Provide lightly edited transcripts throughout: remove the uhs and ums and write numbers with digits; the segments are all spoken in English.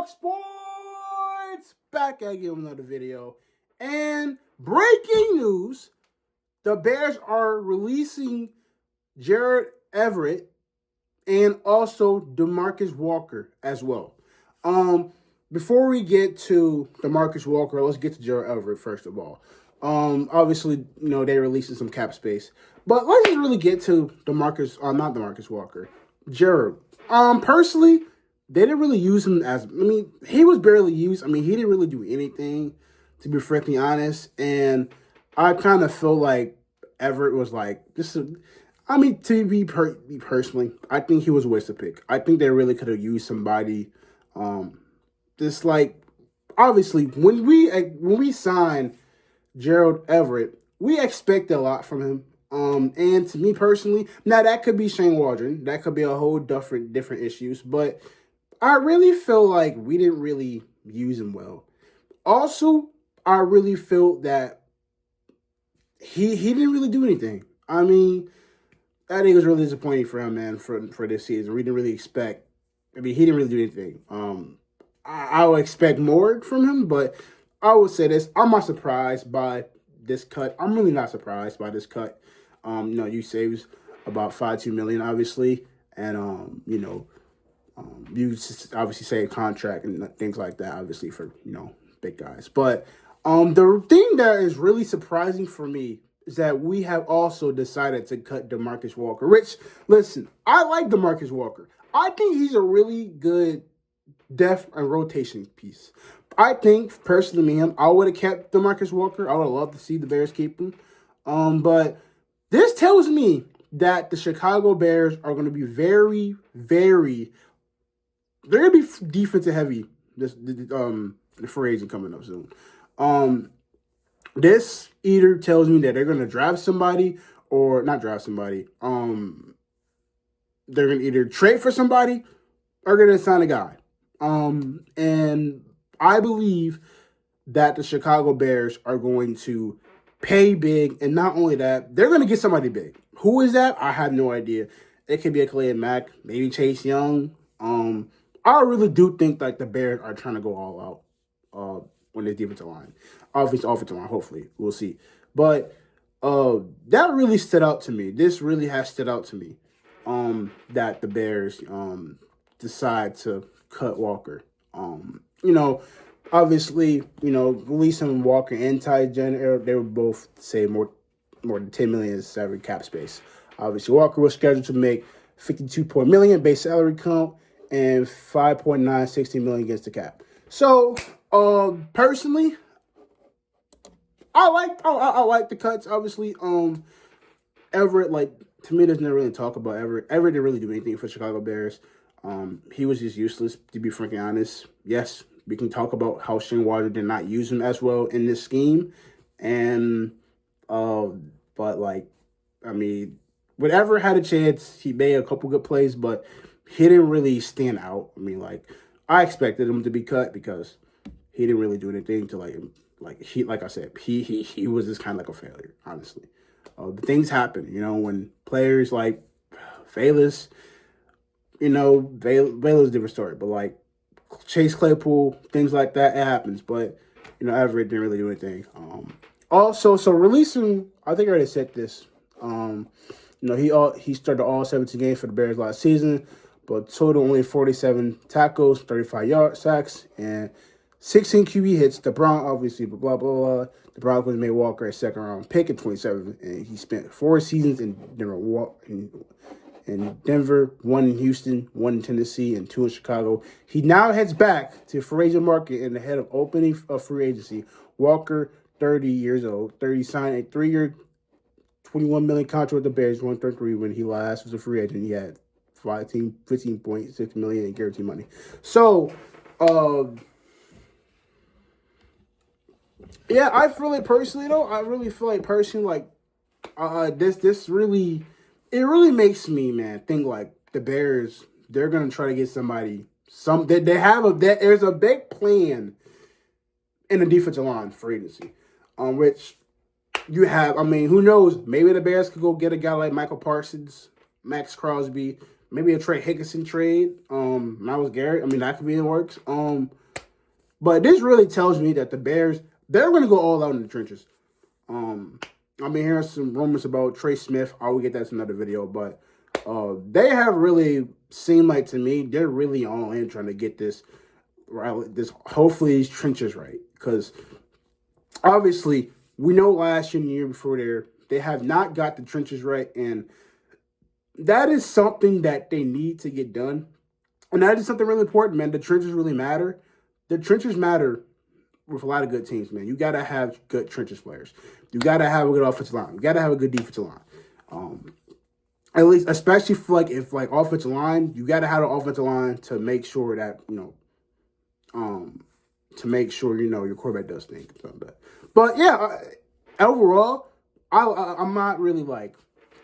Talk Sports! Back at you with another video. And breaking news, the Bears are releasing Gerald Everett and also DaMarcus Walker as well. Before we get to DaMarcus Walker, let's get to Gerald Everett first of all. Obviously, they're releasing some cap space. But let's just really get to not DaMarcus Walker, Gerald. Personally, they didn't really use him he was barely used. He didn't really do anything, to be frankly honest. And I kind of feel like Everett was like, to be personally, I think he was a waste of pick. I think they really could have used somebody, obviously, when we signed Gerald Everett, we expected a lot from him. And to me personally, now that could be Shane Waldron. That could be a whole different issues. But I really feel like we didn't really use him well. Also, I really feel that he didn't really do anything. I think it was really disappointing for him, man, for this season. We didn't really expect. He didn't really do anything. I would expect more from him, but I would say this: I'm not surprised by this cut. I'm really not surprised by this cut. You saves about $5.2 million, obviously, and you obviously save contract and things like that, obviously for big guys. But the thing that is really surprising for me is that we have also decided to cut DaMarcus Walker. Which, listen, I like DaMarcus Walker. I think he's a really good depth and rotation piece. I think, personally, I would have kept DaMarcus Walker. I would have loved to see the Bears keep him. But this tells me that the Chicago Bears are going to be very, very... They're going to be defensive heavy, the free agent coming up soon. This either tells me that they're going to draft somebody or not draft somebody. They're going to either trade for somebody or going to sign a guy. And I believe that the Chicago Bears are going to pay big, and not only that, they're going to get somebody big. Who is that? I have no idea. It could be a Khalil Mack, maybe Chase Young. I really do think like the Bears are trying to go all out on their defensive line. Offensive line, hopefully. We'll see. But that really stood out to me. This really has stood out to me that the Bears decide to cut Walker. Obviously, releasing Walker and Ty Jenner, they would both save more than $10 million in salary cap space. Obviously, Walker was scheduled to make $52 million base salary count and $5.960 million against the cap. So, personally, I like the cuts. Obviously, Everett, to me, there's never really talk about Everett. Everett didn't really do anything for Chicago Bears. He was just useless, to be frankly honest. Yes, we can talk about how Shane Waldron did not use him as well in this scheme. And, whatever had a chance, he made a couple good plays, but he didn't really stand out. I expected him to be cut because he didn't really do anything to he was just kind of like a failure, honestly. Things happen, when players like Bayless, Bayless is a different story, but Chase Claypool, things like that, it happens. But, Everett didn't really do anything. Also, so releasing, I think I already said this. He started all 17 games for the Bears last season, but total only 47 tackles, 35 sacks, and 16 QB hits. The Broncos, obviously, blah, blah, blah. The Broncos made Walker a second-round pick in 27, and he spent 4 seasons in Denver, 1 in Houston, 1 in Tennessee, and 2 in Chicago. He now heads back to free agent market in the head of opening of free agency. Walker, 30 years old, signed a 3-year, $21 million contract with the Bears, 133 when he last was a free agent. He had $15.6 million in guaranteed money. So, yeah, I feel like personally, though, this really, it really makes me, man, think the Bears, they're going to try to get somebody, there's a big plan in the defensive line for agency, which you have, who knows, maybe the Bears could go get a guy like Michael Parsons, Max Crosby, maybe a Trey Hickerson trade. Myles Garrett. I mean, that could be in the works. But this really tells me that the Bears, they're going to go all out in the trenches. I've been hearing some rumors about Trey Smith. I will get that in another video, but they have really seemed like, to me, they're really all in trying to get this right. This hopefully these trenches right, because obviously we know last year and the year before there they have not got the trenches right, and that is something that they need to get done. And that is something really important, man. The trenches really matter. The trenches matter with a lot of good teams, man. You got to have good trenches players. You got to have a good offensive line. You got to have a good defensive line. At least, especially for if offensive line, you got to have an offensive line to make sure that, your quarterback does things. But yeah, overall, I'm not really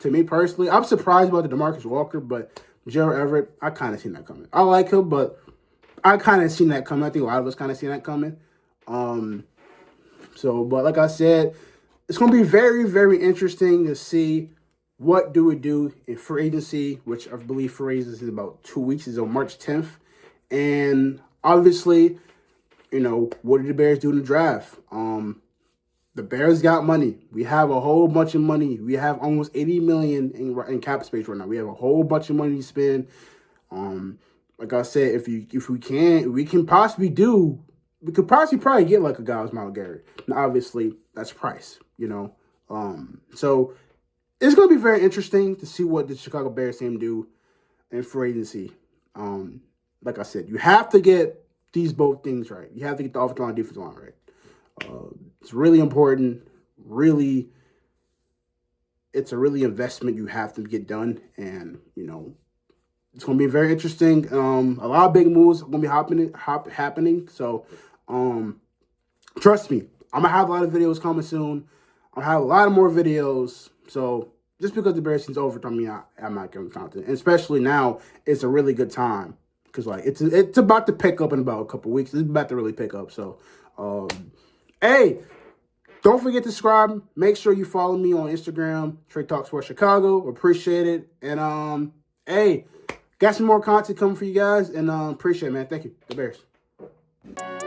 to me personally, I'm surprised about the DaMarcus Walker, but Gerald Everett, I kind of seen that coming. I like him, but I kind of seen that coming. I think a lot of us kind of seen that coming. But like I said, it's going to be very, very interesting to see what do we do in free agency, which I believe free agency is about 2 weeks. It's on March 10th. And obviously, what did the Bears do in the draft? The Bears got money. We have a whole bunch of money. We have almost $80 million in cap space right now. We have a whole bunch of money to spend. Like I said, if we could possibly probably get a guy like Myles Garrett. Now, obviously, that's price, So it's going to be very interesting to see what the Chicago Bears team do in free agency. Like I said, you have to get these both things right. You have to get the offensive line and defensive line right. It's really important. Really, it's a really investment you have to get done, and it's going to be very interesting. A lot of big moves are going to be happening. So, trust me, I'm gonna have a lot of videos coming soon. I'll have a lot of more videos. So, just because the Bears season's over, I'm not giving content. And especially now, it's a really good time because it's about to pick up in about a couple weeks. It's about to really pick up. So, hey, don't forget to subscribe. Make sure you follow me on Instagram, Trey Talk Sports Chicago. Appreciate it. And hey, got some more content coming for you guys, and appreciate it, man. Thank you. The Bears.